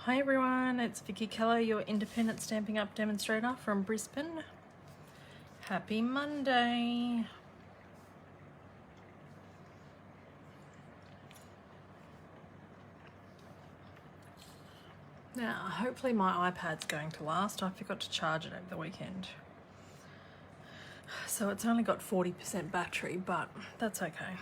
Hi everyone, it's Vickie Kello, your independent Stampin' Up demonstrator from Brisbane. Happy Monday. Now, hopefully my iPad's going to last. I forgot to charge it over the weekend. So it's only got 40% battery, but that's okay.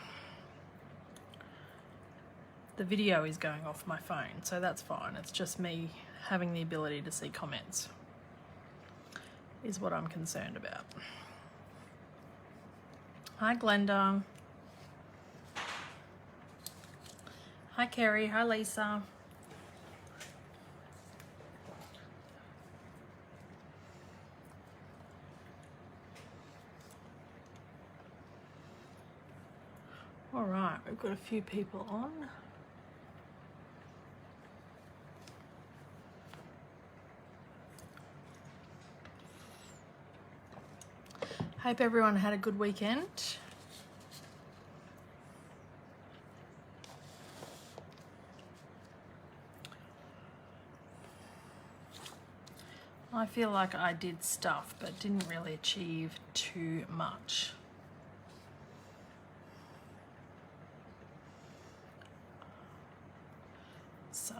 The video is going off my phone, so that's fine. It's just me having the ability to see comments is what I'm concerned about. Hi Glenda. Hi Kerry, hi Lisa. All right, we've got a few people on. Hope everyone had a good weekend. I feel like I did stuff but didn't really achieve too much. So,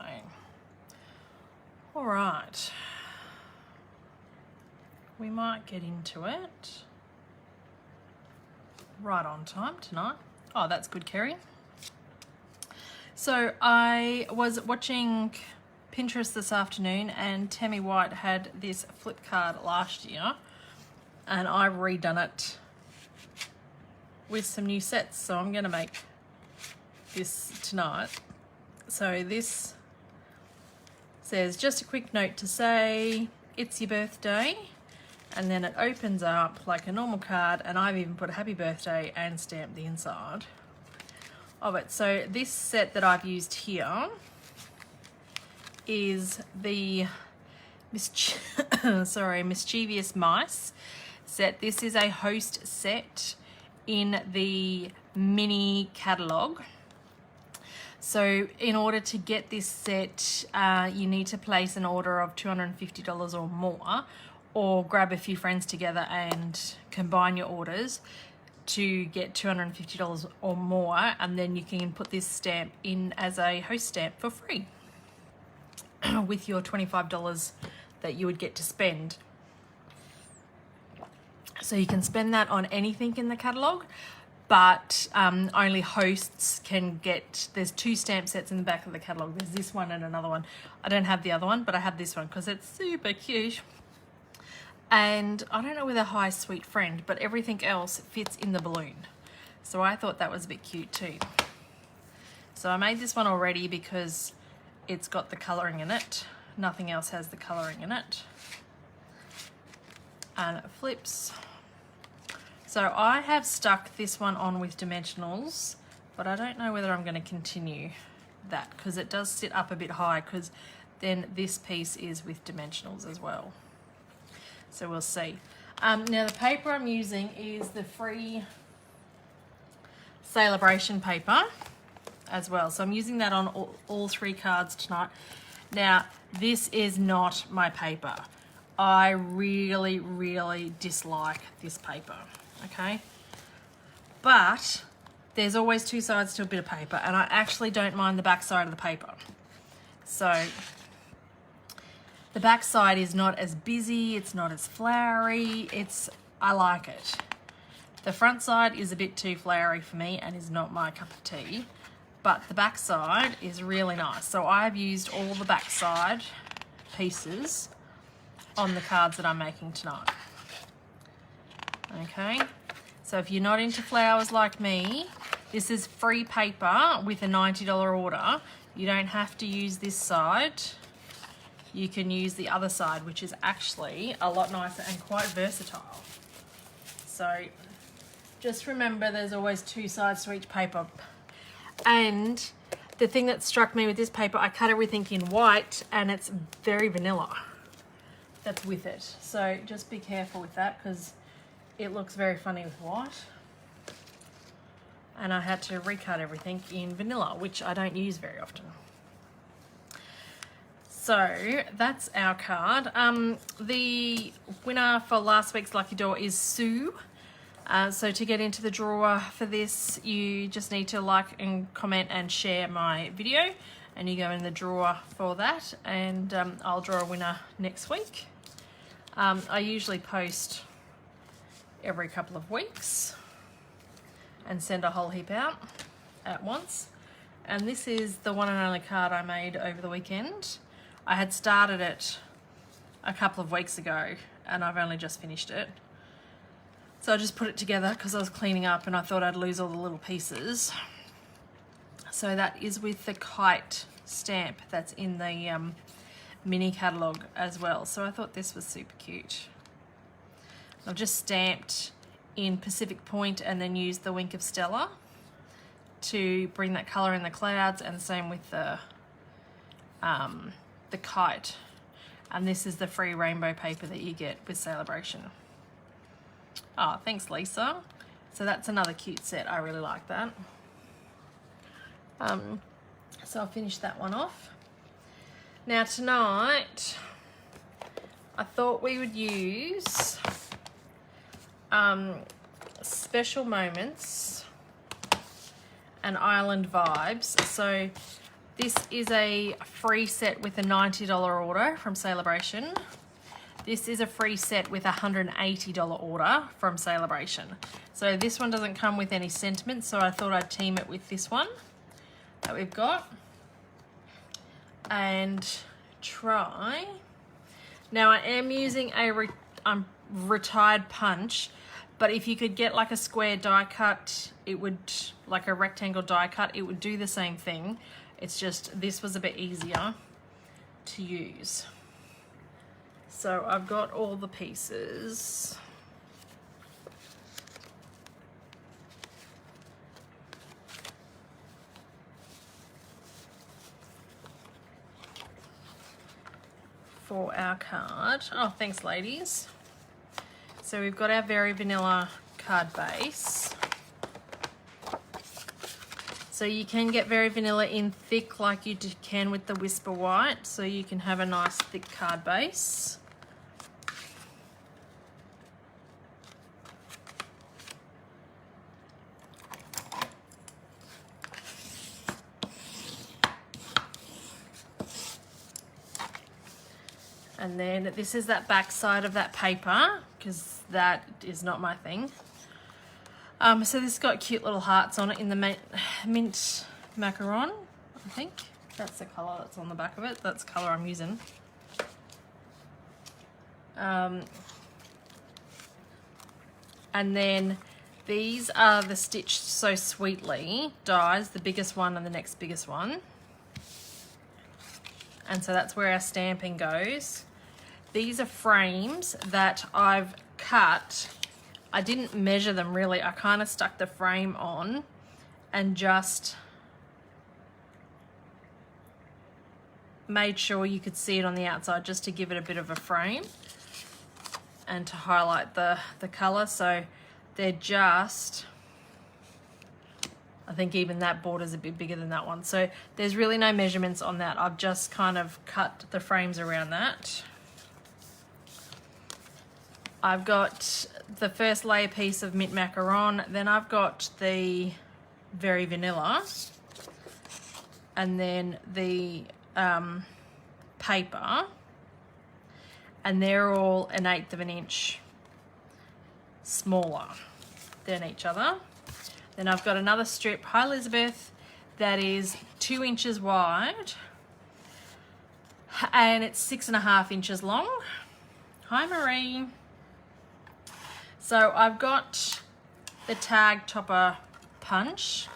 all right. We might get into it. Right on time tonight. Oh, that's good, Kerry. So I was watching Pinterest this afternoon and Tammy White had this flip card last year and I've redone it with some new sets. So I'm going to make this tonight. So this says, just a quick note to say it's your birthday. And then it opens up like a normal card, and I've even put a happy birthday and stamped the inside of it. So this set that I've used here is the Mischievous Mice set. This is a host set in the mini catalogue. So in order to get this set, you need to place an order of $250 or more, or grab a few friends together and combine your orders to get $250 or more, and then you can put this stamp in as a host stamp for free with your $25 that you would get to spend. So you can spend that on anything in the catalogue, but only hosts can get, there's two stamp sets in the back of the catalogue. There's this one and another one. I don't have the other one, but I have this one because it's super cute. And I don't know whether hi sweet friend, but everything else fits in the balloon. So I thought that was a bit cute too. So I made this one already because it's got the colouring in it. Nothing else has the colouring in it. And it flips. So I have stuck this one on with dimensionals, but I don't know whether I'm going to continue that because it does sit up a bit high, because then this piece is with dimensionals as well. So we'll see. Now the paper I'm using is the free Celebration paper as well. So I'm using that on all three cards tonight. Now this is not my paper. I really, really dislike this paper, okay? But there's always two sides to a bit of paper, and I actually don't mind the back side of the paper. So the back side is not as busy, it's not as flowery, I like it. The front side is a bit too flowery for me and is not my cup of tea, but the back side is really nice. So I've used all the back side pieces on the cards that I'm making tonight. Okay, so if you're not into flowers like me, this is free paper with a $90 order. You don't have to use this side. You can use the other side, which is actually a lot nicer and quite versatile. So just remember there's always two sides to each paper. And the thing that struck me with this paper, I cut everything in white and it's very vanilla that's with it. So just be careful with that because it looks very funny with white. And I had to recut everything in vanilla, which I don't use very often. So that's our card. The winner for last week's lucky draw is Sue. So to get into the drawer for this, you just need to like and comment and share my video, and you go in the drawer for that, and I'll draw a winner next week. I usually post every couple of weeks and send a whole heap out at once. And this is the one and only card I made over the weekend. I had started it a couple of weeks ago and I've only just finished it. So I just put it together because I was cleaning up and I thought I'd lose all the little pieces. So that is with the kite stamp that's in the mini catalogue as well. So I thought this was super cute. I've just stamped in Pacific Point and then used the Wink of Stella to bring that colour in the clouds, and the same with the kite. And this is the free rainbow paper that you get with Celebration. Oh, thanks, Lisa. So that's another cute set. I really like that. So I'll finish that one off. Now tonight, I thought we would use Special Moments and Island Vibes. So this is a free set with a $90 order from Celebration. This is a free set with a $180 order from Celebration. So this one doesn't come with any sentiments, so I thought I'd team it with this one that we've got and try. Now I am using a retired punch, but if you could get like a square die cut, it would, like a rectangle die cut, it would do the same thing. It's just this was a bit easier to use. So I've got all the pieces. For our card. Oh, thanks, ladies. So we've got our Very Vanilla card base. So you can get Very Vanilla in thick like you can with the Whisper White, so you can have a nice thick card base. And then this is that back side of that paper, because that is not my thing. So this has got cute little hearts on it in the mint macaron, I think. That's the colour that's on the back of it. That's the colour I'm using. And then these are the Stitched So Sweetly dies, the biggest one and the next biggest one. And so that's where our stamping goes. These are frames that I've cut. I didn't measure them really. I kind of stuck the frame on and just made sure you could see it on the outside just to give it a bit of a frame and to highlight the colour. So they're just, I think even that border's a bit bigger than that one. So there's really no measurements on that. I've just kind of cut the frames around that. I've got the first layer piece of mint macaron, then I've got the Very Vanilla, and then the paper, and they're all 1/8 of an inch smaller than each other. Then I've got another strip, hi Elizabeth, that is 2 inches wide, and it's 6.5 inches long. Hi Marie. So I've got the tag topper punch.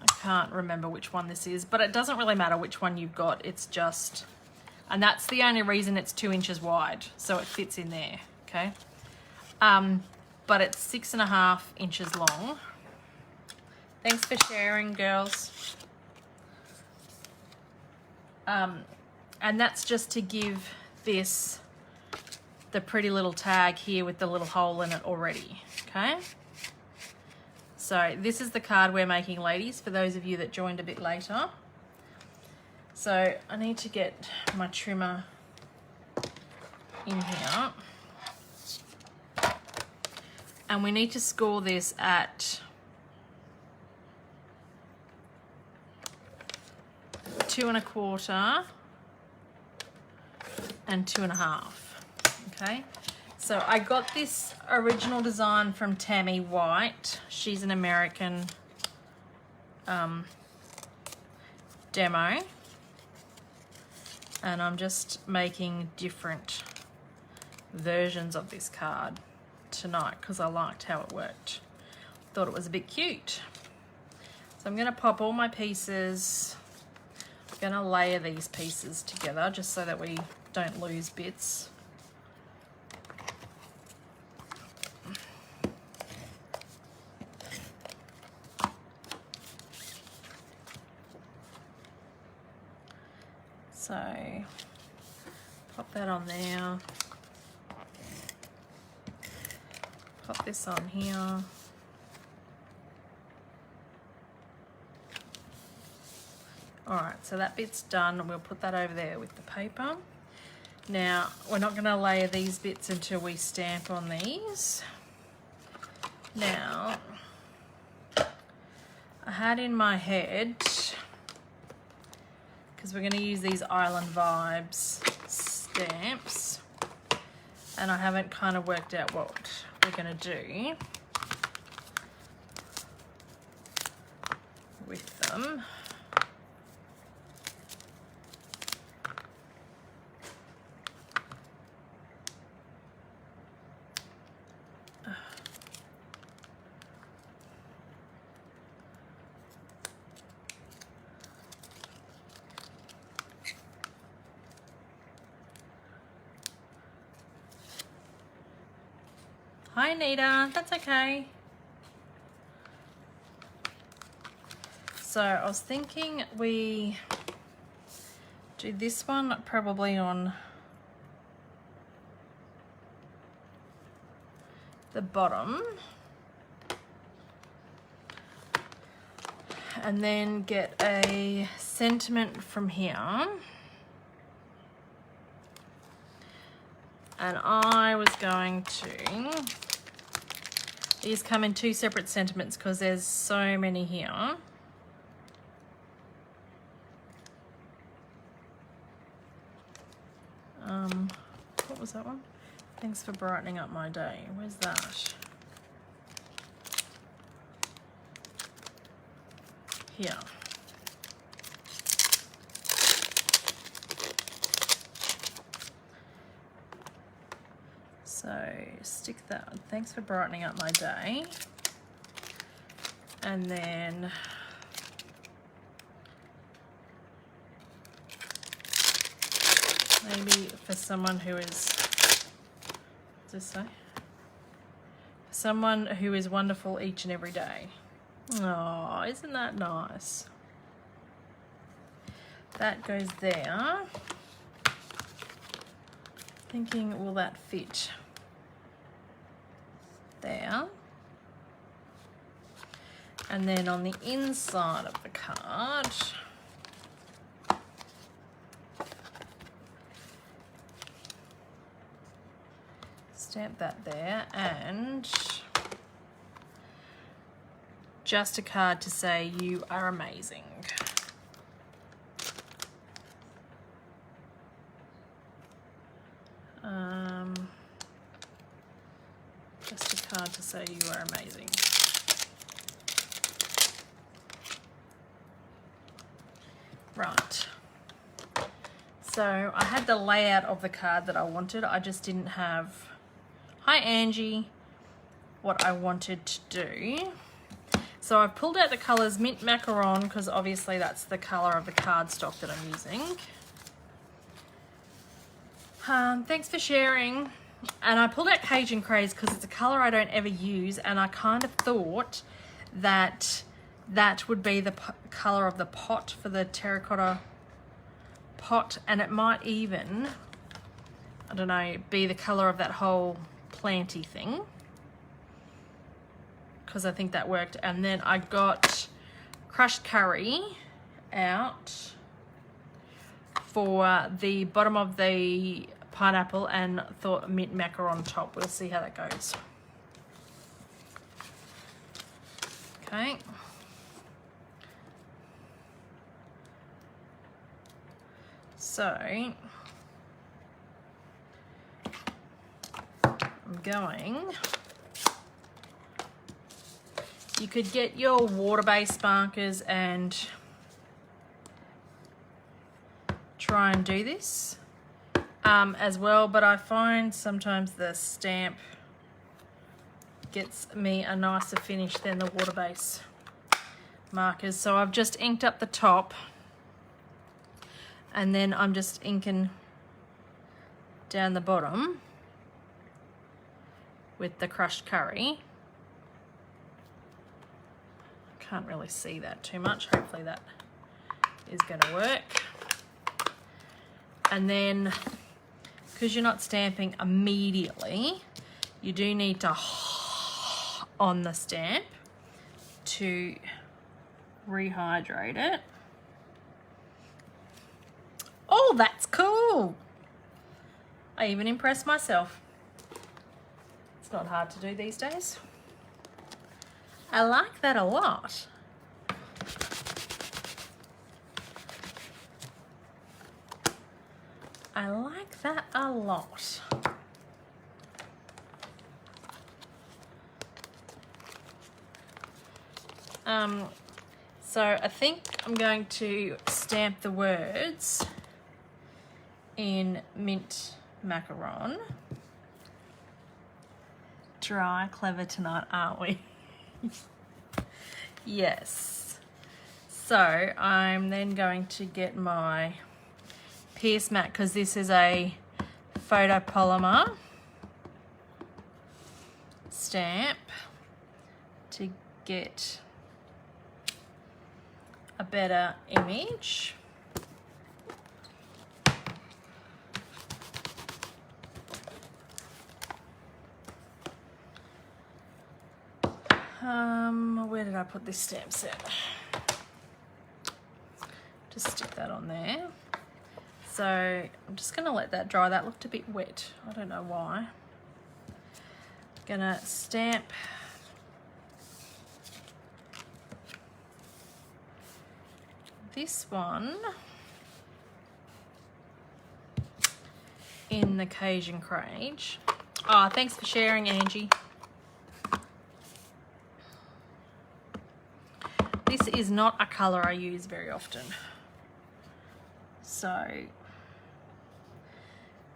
I can't remember which one this is, but it doesn't really matter which one you've got. It's just, and that's the only reason it's 2 inches wide, so it fits in there, okay? But it's 6.5 inches long. Thanks for sharing, girls. And that's just to give this the pretty little tag here with the little hole in it already, okay? So this is the card we're making, ladies, for those of you that joined a bit later. So I need to get my trimmer in here. And we need to score this at 2 1/4 and 2 1/2. Okay, so I got this original design from Tammy White. She's an American demo, and I'm just making different versions of this card tonight because I liked how it worked. Thought it was a bit cute. So I'm going to pop all my pieces. I'm going to layer these pieces together just so that we don't lose bits. So pop that on there. Pop this on here. Alright, so that bit's done. We'll put that over there with the paper. Now, we're not going to layer these bits until we stamp on these. Now, I had in my head, because we're going to use these Island Vibes stamps, and I haven't kind of worked out what we're going to do with them. Hi, Nita. That's okay. So I was thinking we do this one probably on the bottom, and then get a sentiment from here. And I was going to, these come in 2 separate sentiments because there's so many here. What was that one? Thanks for brightening up my day. Where's that? Here. So stick that. Thanks for brightening up my day. And then maybe for someone who is, what's this say? Someone who is wonderful each and every day. Oh, isn't that nice? That goes there. Thinking, will that fit there? And then on the inside of the card, stamp that there, and just a card to say you are amazing. Just a card to say you are amazing. Right. So I had the layout of the card that I wanted. I just didn't have, hi Angie, what I wanted to do. So I've pulled out the colours Mint Macaron because obviously that's the colour of the cardstock that I'm using. Thanks for sharing. And I pulled out Cajun Craze because it's a colour I don't ever use, and I kind of thought that that would be the colour of the pot for the terracotta pot, and it might even, I don't know, be the colour of that whole planty thing, because I think that worked. And then I got crushed curry out, for the bottom of the pineapple and thought mint macaron on top. We'll see how that goes. Okay. So I'm going. You could get your water-based markers and try and do this as well, but I find sometimes the stamp gets me a nicer finish than the water-based markers. So I've just inked up the top, and then I'm just inking down the bottom with the crushed curry. Can't really see that too much. Hopefully that is going to work. And then, because you're not stamping immediately, you do need to on the stamp to rehydrate it. Oh, that's cool. I even impressed myself. It's not hard to do these days. I like that a lot. I like that a lot. So I think I'm going to stamp the words in mint macaron. Dry, clever tonight, aren't we? Yes. So I'm then going to get my Pierce mat, because this is a photopolymer stamp, to get a better image. Where did I put this stamp set? Just stick that on there. So I'm just going to let that dry. That looked a bit wet. I don't know why. Gonna stamp this one in the Cajun Crage. Oh, thanks for sharing, Angie. This is not a colour I use very often. So,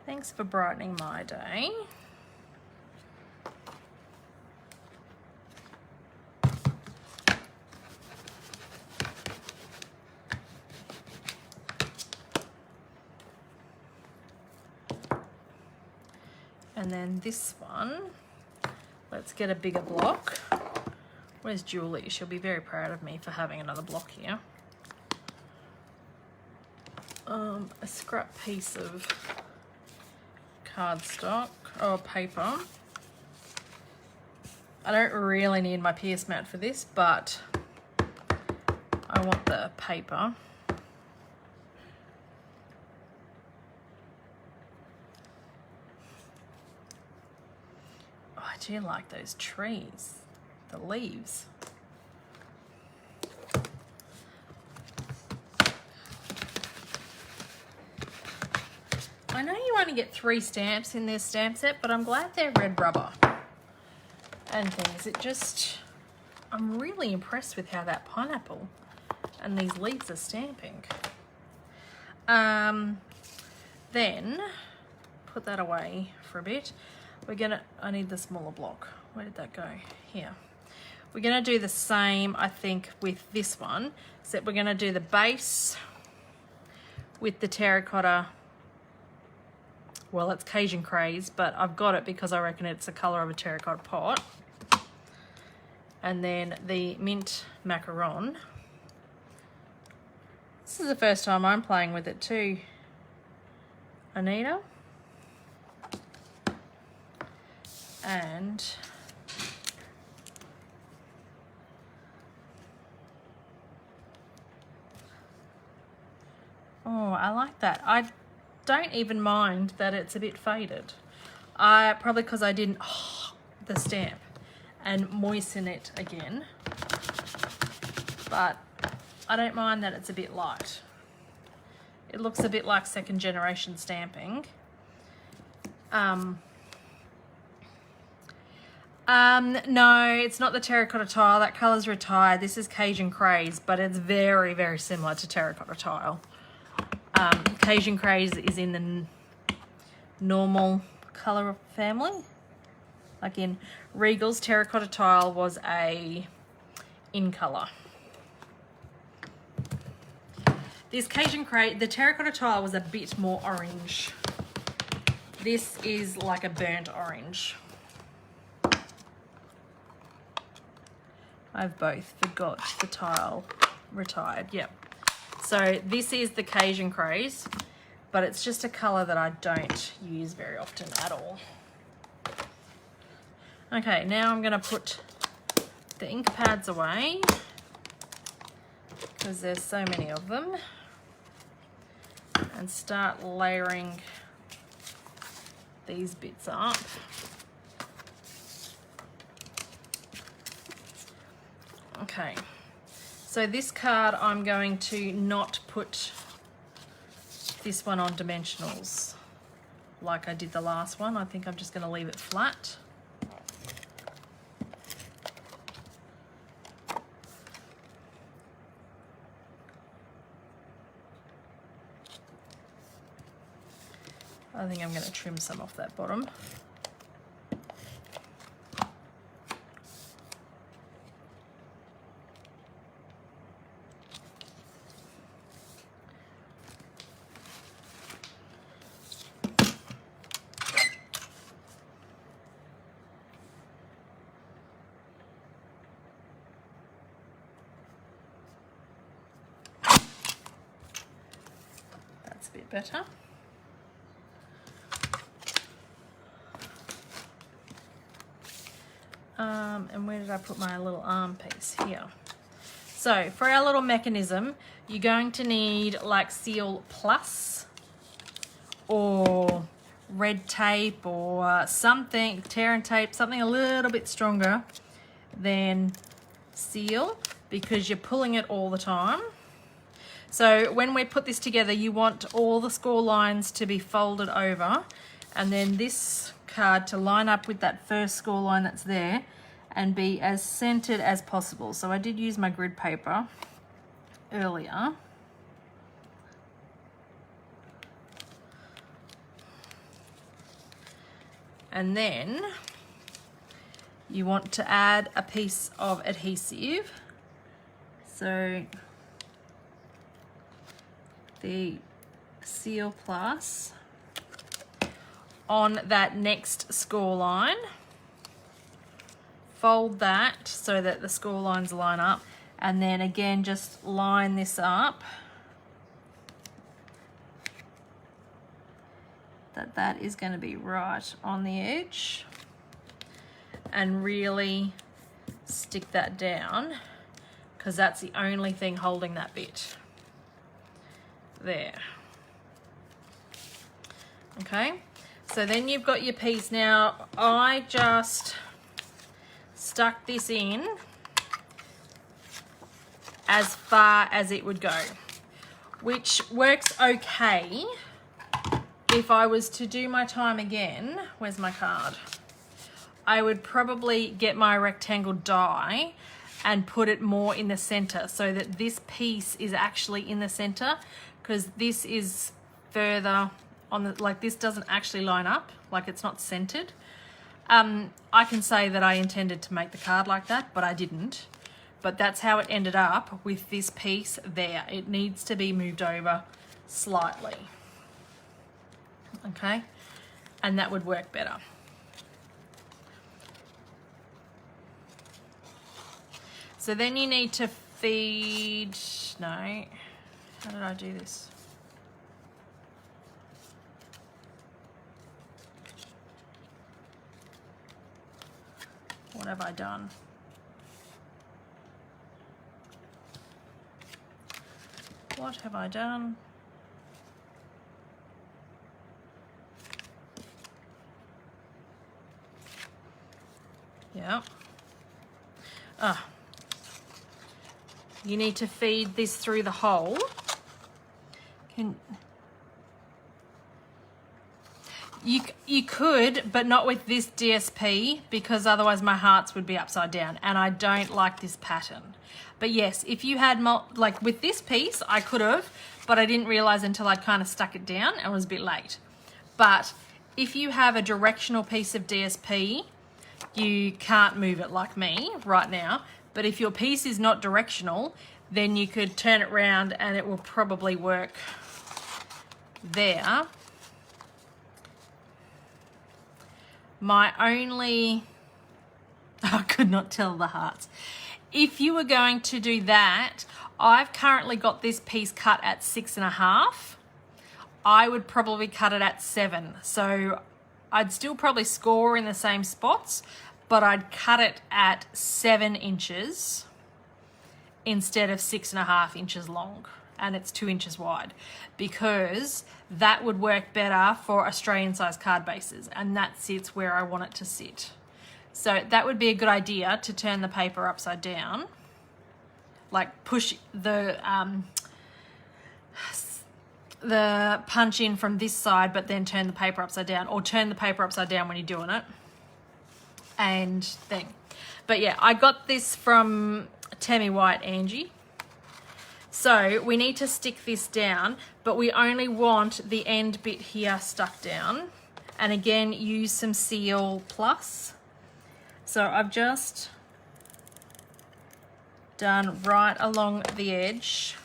thanks for brightening my day. And then this one, let's get a bigger block. Where's Julie? She'll be very proud of me for having another block here. A scrap piece of cardstock or paper. I don't really need my Pierce mat for this, but I want the paper. Oh, I do like those trees, the leaves. I know you only get 3 stamps in this stamp set, but I'm glad they're red rubber and things. It just, I'm really impressed with how that pineapple and these leaves are stamping. Then put that away for a bit. I need the smaller block. Where did that go? Here. We're gonna do the same, I think, with this one. So we're gonna do the base with the terracotta. Well, it's Cajun Craze, but I've got it because I reckon it's the colour of a terracotta pot. And then the mint macaron. This is the first time I'm playing with it too, Anita. And Oh, I like that. I don't even mind that it's a bit faded. Probably because I didn't the stamp and moisten it again. But I don't mind that it's a bit light. It looks a bit like second generation stamping. No, it's not the terracotta tile. That colour's retired. This is Cajun Craze, but it's very, very similar to terracotta tile. Cajun Craze is in the normal colour family. Like in Regal's terracotta tile was a in colour. This Cajun Craze, the terracotta tile was a bit more orange. This is like a burnt orange. I've both forgot the tile retired. Yep. So this is the Cajun Craze, but it's just a colour that I don't use very often at all. Okay, now I'm going to put the ink pads away because there's so many of them, and start layering these bits up. Okay, so this card I'm going to not put this one on dimensionals like I did the last one. I think I'm just going to leave it flat. I think I'm going to trim some off that bottom. That's a bit better. And where did I put my little arm piece? Here. So for our little mechanism, you're going to need like Seal Plus or red tape or something, tear and tape, something a little bit stronger than Seal, because you're pulling it all the time. So when we put this together, you want all the score lines to be folded over, and then this card to line up with that first score line that's there and be as centered as possible. So I did use my grid paper earlier. And then you want to add a piece of adhesive. So the Seal Plus on that next score line. Fold that so that the score lines line up, and then again just line this up that is going to be right on the edge, and really stick that down because that's the only thing holding that bit there. Okay, so then you've got your piece. Now I just stuck this in as far as it would go, which works okay. If I was to do my time again, where's my card? I would probably get my rectangle die and put it more in the center so that this piece is actually in the center, because this is further on the, like this doesn't actually line up, like it's not centered. I can say that I intended to make the card like that, but I didn't. But that's how it ended up with this piece there. It needs to be moved over slightly. Okay? And that would work better. So then you need to feed, no, how did I do this? What have I done? What have I done? Yeah. Ah. You need to feed this through the hole. You could, but not with this DSP, because otherwise my hearts would be upside down, and I don't like this pattern. But yes, if you had, like with this piece, I could have, but I didn't realize until I kind of stuck it down and was a bit late. But if you have a directional piece of DSP, you can't move it like me right now. But if your piece is not directional, then you could turn it around and it will probably work there. My only, I could not tell the hearts. If you were going to do that, I've currently got this piece cut at 6.5. I would probably cut it at 7. So I'd still probably score in the same spots, but I'd cut it at 7 inches instead of 6.5 inches long. And it's 2 inches wide, because that would work better for Australian size card bases, and that sits where I want it to sit. So that would be a good idea, to turn the paper upside down, like push the punch in from this side, but then turn the paper upside down, or turn the paper upside down when you're doing it, and thing. But yeah, I got this from Tammy White Angie. So we need to stick this down, but we only want the end bit here stuck down. And again, use some Seal Plus. So I've just done right along the edge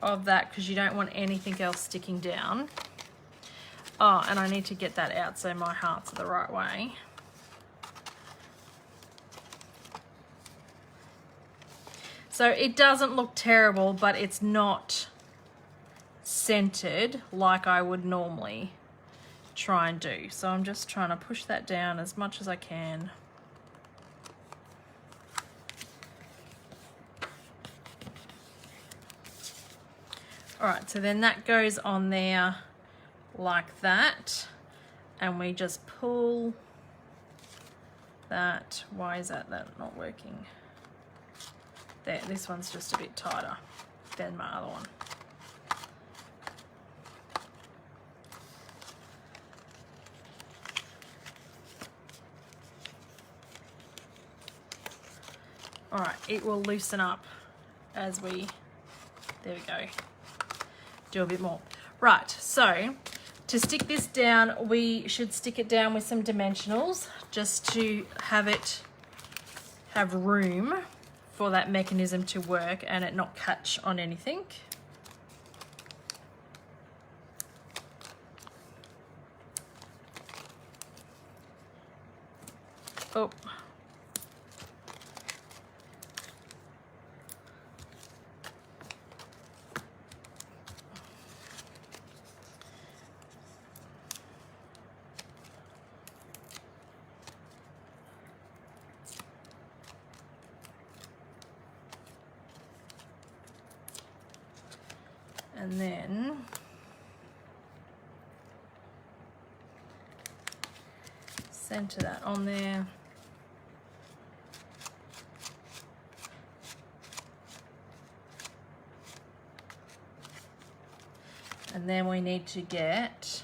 of that, because you don't want anything else sticking down. Oh, and I need to get that out so my hearts are the right way. So it doesn't look terrible, but it's not centered like I would normally try and do. So I'm just trying to push that down as much as I can. All right, so then that goes on there like that, and we just pull that. Why is that not working? There, this one's just a bit tighter than my other one. All right, it will loosen up as we, there we go, do a bit more. Right, so to stick this down, we should stick it down with some dimensionals, just to have room for that mechanism to work and it not catch on anything. Oh. And then center that on there. And then we need to get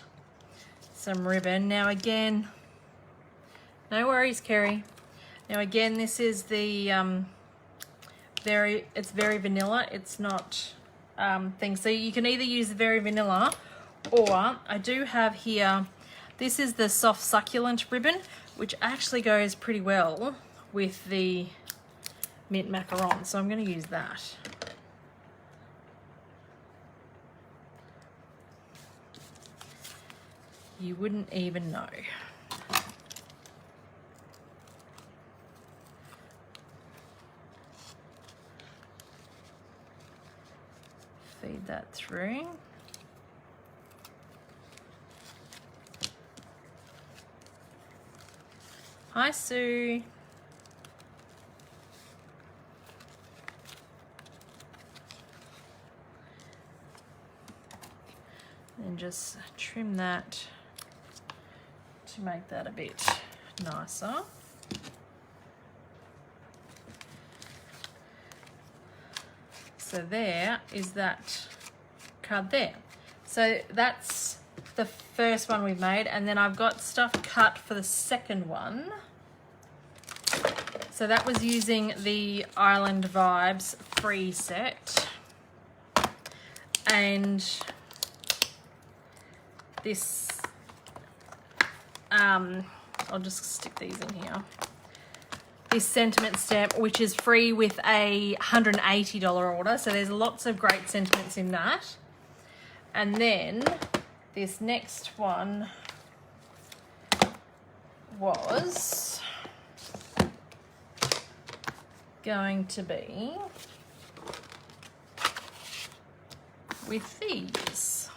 some ribbon. Now again, no worries, Kerry. Now again, this is the it's very vanilla. It's not thing. So you can either use the very vanilla, or I do have here, this is the soft succulent ribbon, which actually goes pretty well with the mint macaron. So I'm going to use that. You wouldn't even know. Feed that through. Hi, Sue. And just trim that to make that a bit nicer. So there is that card there. So that's the first one we've made, and then I've got stuff cut for the second one. So that was using the Island Vibes free set, and this I'll just stick these in here. This sentiment stamp, which is free with a $180 order, so there's lots of great sentiments in that. And then this next one was going to be with these.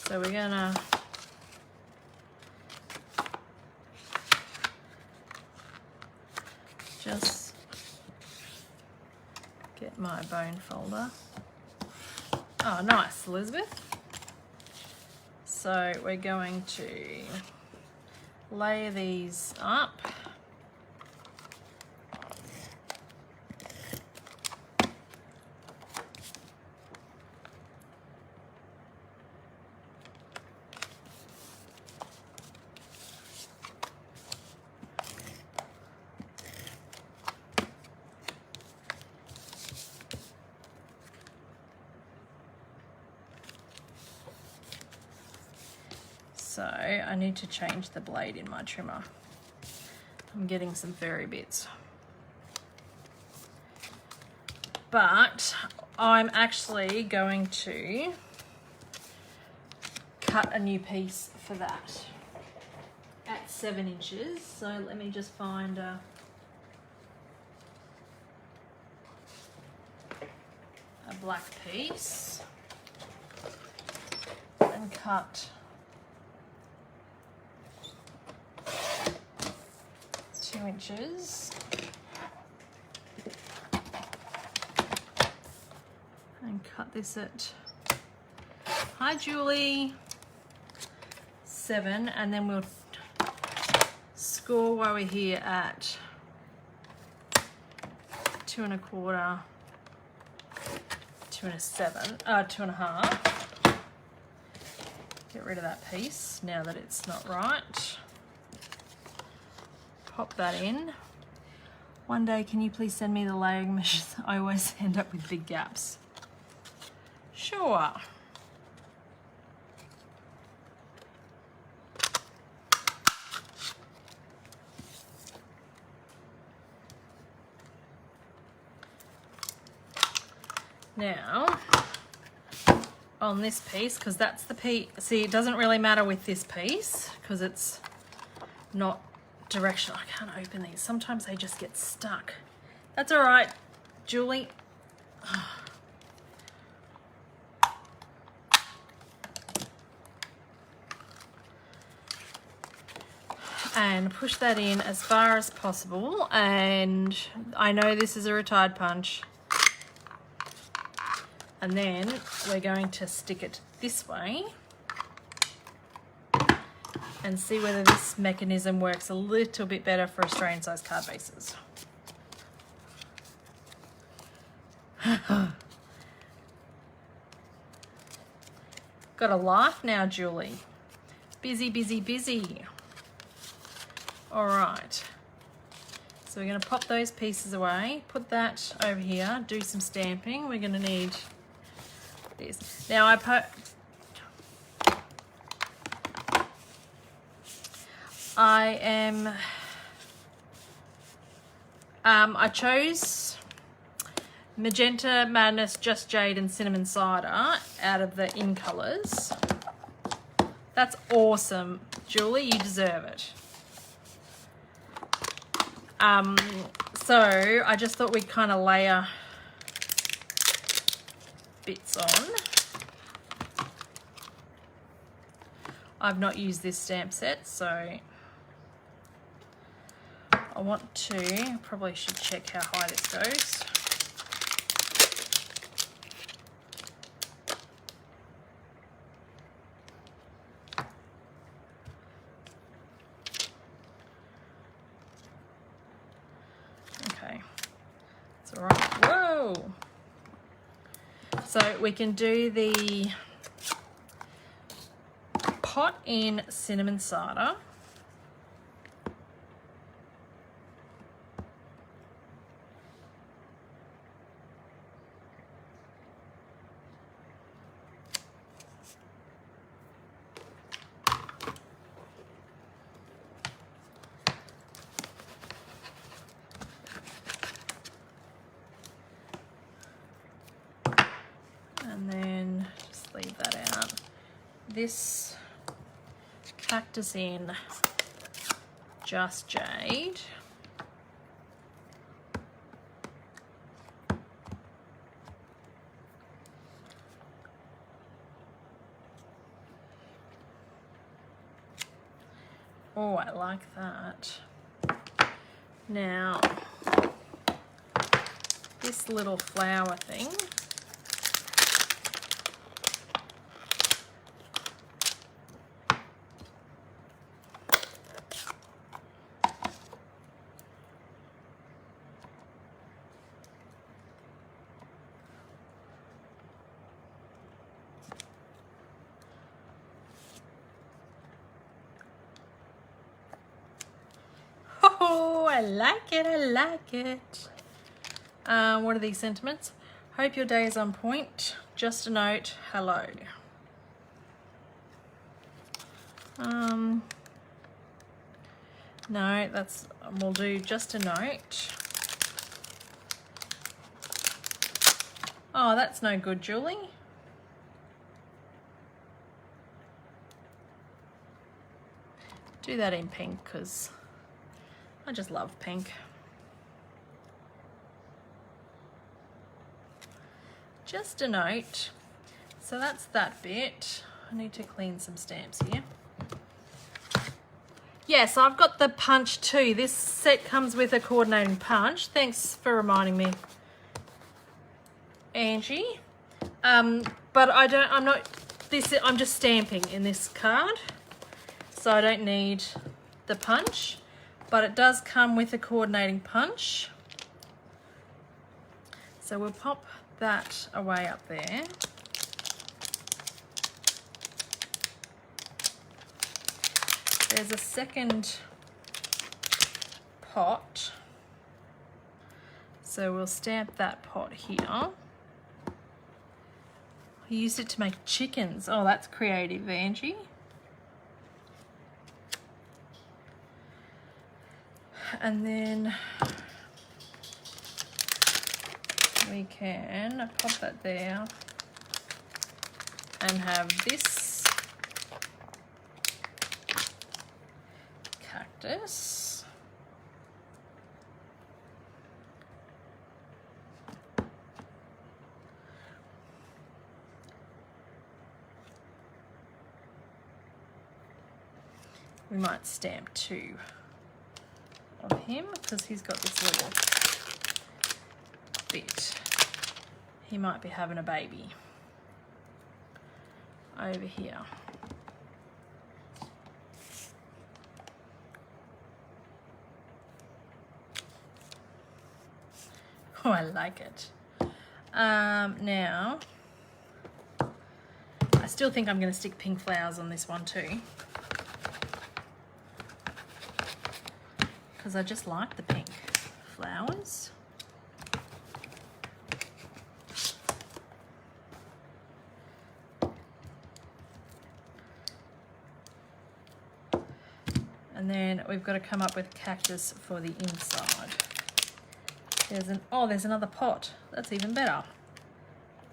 So we're gonna just get my bone folder. Oh, nice, Elizabeth. So we're going to lay these up. So I need to change the blade in my trimmer. I'm getting some furry bits. But I'm actually going to cut a new piece for that at 7 inches. So let me just find a black piece and cut 2 inches and cut this at, hi Julie, 7, and then we'll score while we're here at 2 1/4, 2 7, 2 1/2. Get rid of that piece now that it's not right. Pop that in. One day, can you please send me the layering measures? I always end up with big gaps. Sure. Now, on this piece, because that's the piece, see, it doesn't really matter with this piece because it's not directional. I can't open these. Sometimes they just get stuck. That's all right, Julie. And push that in as far as possible. And I know this is a retired punch. And then we're going to stick it this way and see whether this mechanism works a little bit better for Australian size card bases. Got a life now, Julie. Busy, busy, busy. All right. So we're going to pop those pieces away, put that over here, do some stamping. We're going to need this. Now I chose Magenta Madness, Just Jade and Cinnamon Cider out of the in colors. That's awesome, Julie, you deserve it. So I just thought we'd kind of layer bits on. I've not used this stamp set, so I want to, probably should check how high this goes. So we can do the pot in cinnamon cider. And then just leave that out. This cactus in Just Jade. Oh, I like that. Now, this little flower thing. Oh, I like it, I like it. What are these sentiments? Hope your day is on point. Just a note, hello. No, we'll do just a note. Oh, that's no good, Julie. Do that in pink because I just love pink. Just a note. So that's that bit. I need to clean some stamps here. Yes, I've got the punch too. This set comes with a coordinating punch. Thanks for reminding me, Angie. But I'm just stamping in this card. So I don't need the punch, but it does come with a coordinating punch. So we'll pop that away up there. There's a second pot. So we'll stamp that pot here. I used it to make chickens. Oh, that's creative, Angie. And then we can pop that there and have this cactus. We might stamp two of him because he's got this little bit. He might be having a baby over here. Oh, I like it. Now, I still think I'm going to stick pink flowers on this one too, because I just like the pink flowers. And then we've got to come up with cactus for the inside. There's another pot. That's even better.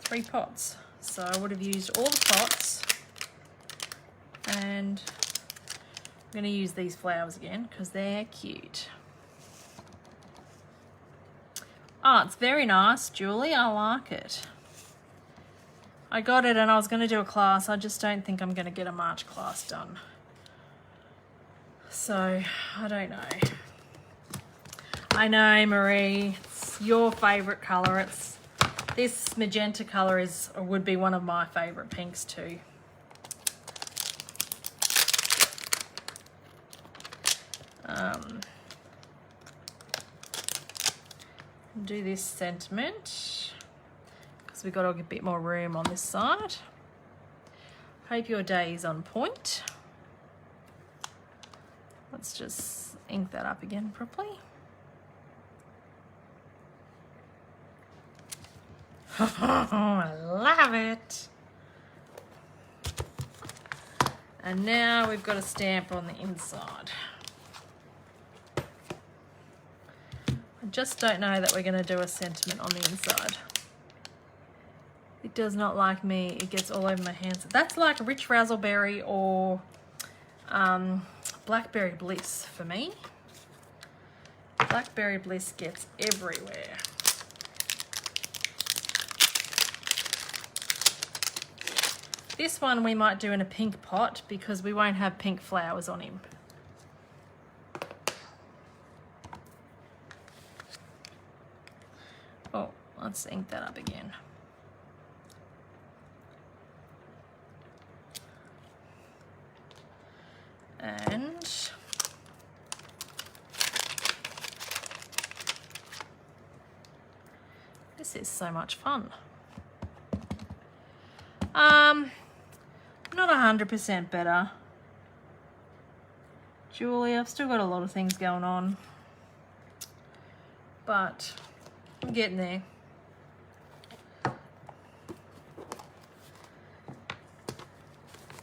3 pots. So I would have used all the pots, and I'm going to use these flowers again because they're cute. Oh, it's very nice, Julie. I like it. I got it and I was going to do a class. I just don't think I'm going to get a March class done. So, I don't know. I know, Marie, it's your favourite colour. This magenta colour would be one of my favourite pinks too. Do this sentiment because we've got a bit more room on this side. Hope your day is on point. Let's just ink that up again properly. I love it. And now we've got a stamp on the inside. I just don't know that we're going to do a sentiment on the inside. It does not like me. It gets all over my hands. That's like Rich Razzleberry or Blackberry Bliss for me. Blackberry Bliss gets everywhere. This one we might do in a pink pot because we won't have pink flowers on him. Oh, let's ink that up again. And this is so much fun. Not 100% better. Julie, I've still got a lot of things going on, but I'm getting there.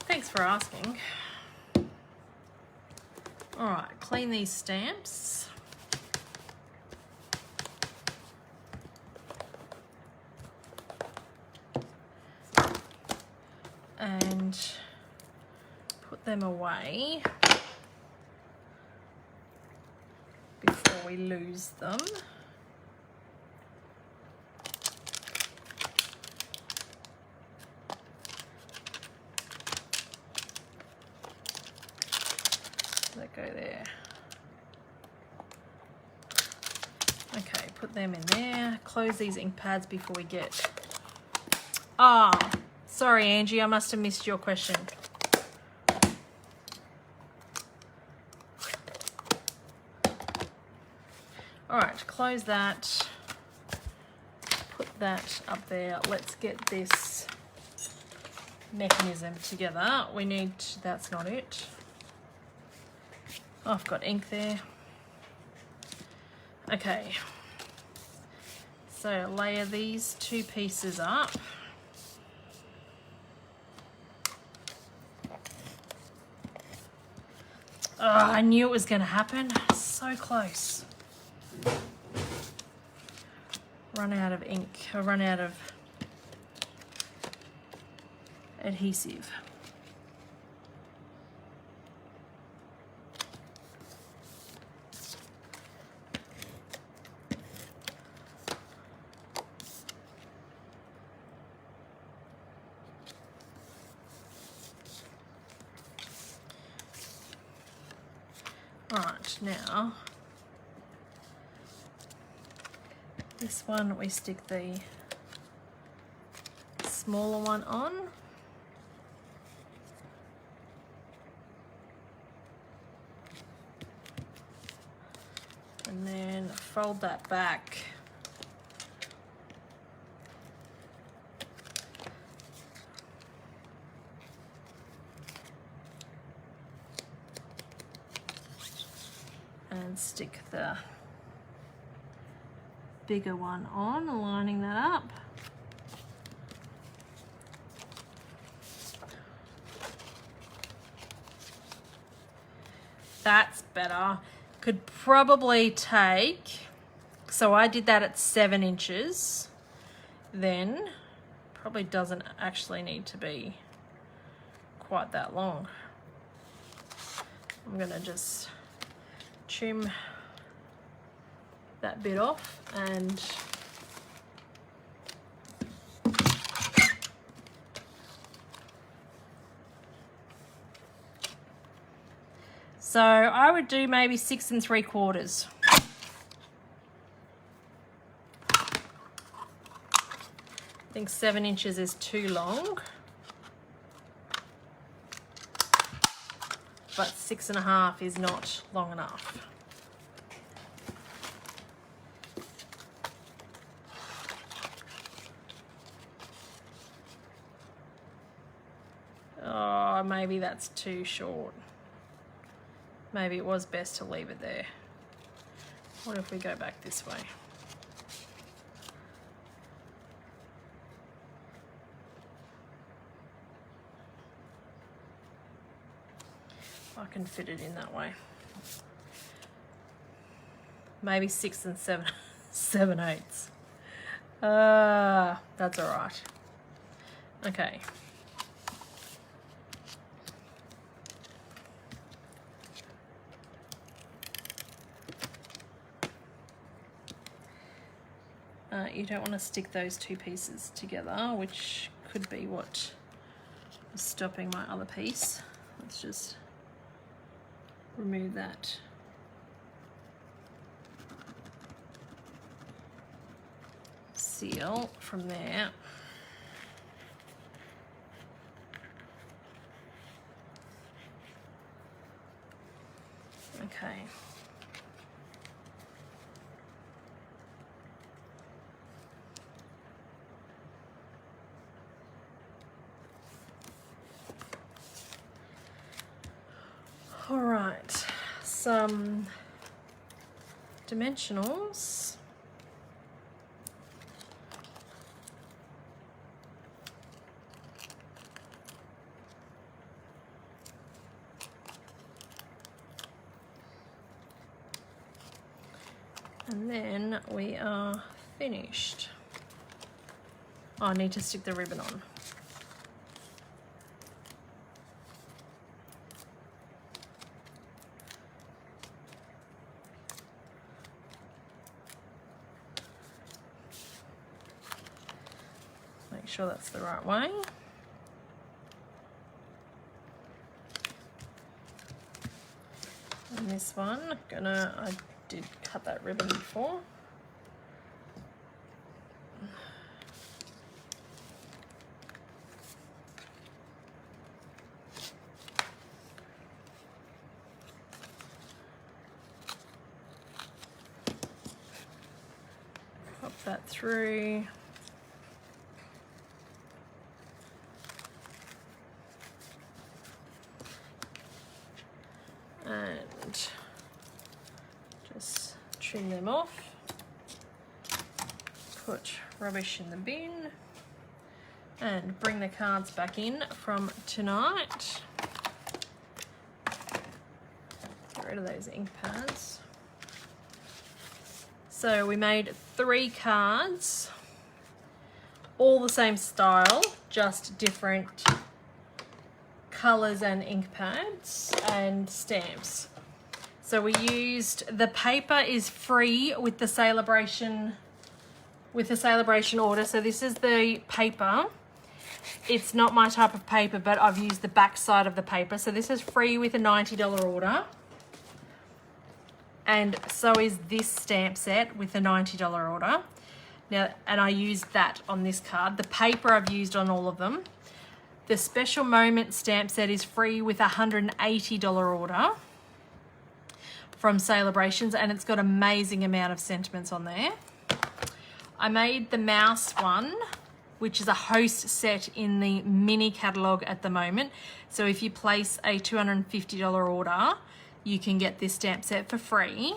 Thanks for asking. All right, clean these stamps. And put them away before we lose them. Let go there. Okay, put them in there. Close these ink pads before we get... Ah, sorry Angie, I must have missed your question. All right, close that. Put that up there. Let's get this mechanism together. We need, that's not it. Oh, I've got ink there. Okay. So layer these two pieces up. Oh, I knew it was going to happen. So close. Run out of ink, or run out of adhesive. Right, now this one we stick the smaller one on. And then fold that back. And stick the bigger one on, lining that up. That's better. Could probably take, so I did that at 7 inches, then probably doesn't actually need to be quite that long. I'm gonna just trim that bit off and so I would do maybe 6 3/4. I think 7 inches is too long, but 6 1/2 is not long enough. oh, maybe that's too short. Maybe it was best to leave it there. What if we go back this way? I can fit it in that way. Maybe 6 and 7/8. That's all right. Okay. You don't want to stick those two pieces together, which could be what is stopping my other piece. Let's just remove that. Seal from there. Okay. All right, some dimensionals. And then we are finished. Oh, I need to stick the ribbon on. Make sure that's the right way. And this one, I did cut that ribbon before. Pop that through. And just trim them off, put rubbish in the bin, and bring the cards back in from tonight. Get rid of those ink pads. So we made 3 cards, all the same style, just different colours and ink pads and stamps. So we used, the paper is free with the celebration order. So this is the paper. It's not my type of paper, but I've used the back side of the paper. So this is free with a $90 order. And so is this stamp set with a $90 order. Now, and I used that on this card. The paper I've used on all of them. The special moment stamp set is free with a $180 order from Celebrations, and it's got amazing amount of sentiments on there. I made the mouse one, which is a host set in the mini catalogue at the moment. So if you place a $250 order, you can get this stamp set for free.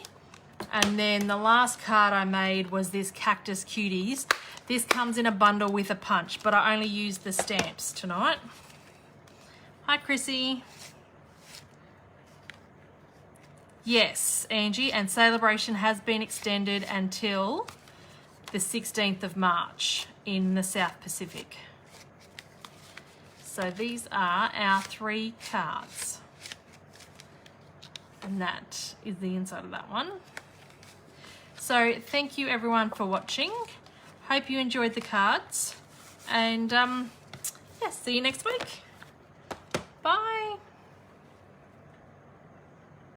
And then the last card I made was this Cactus Cuties. This comes in a bundle with a punch, but I only used the stamps tonight. Hi, Chrissy. Yes, Angie, and Celebration has been extended until the 16th of March in the South Pacific. So these are our 3 cards. And that is the inside of that one. So thank you everyone for watching. Hope you enjoyed the cards. And yeah, see you next week. Bye.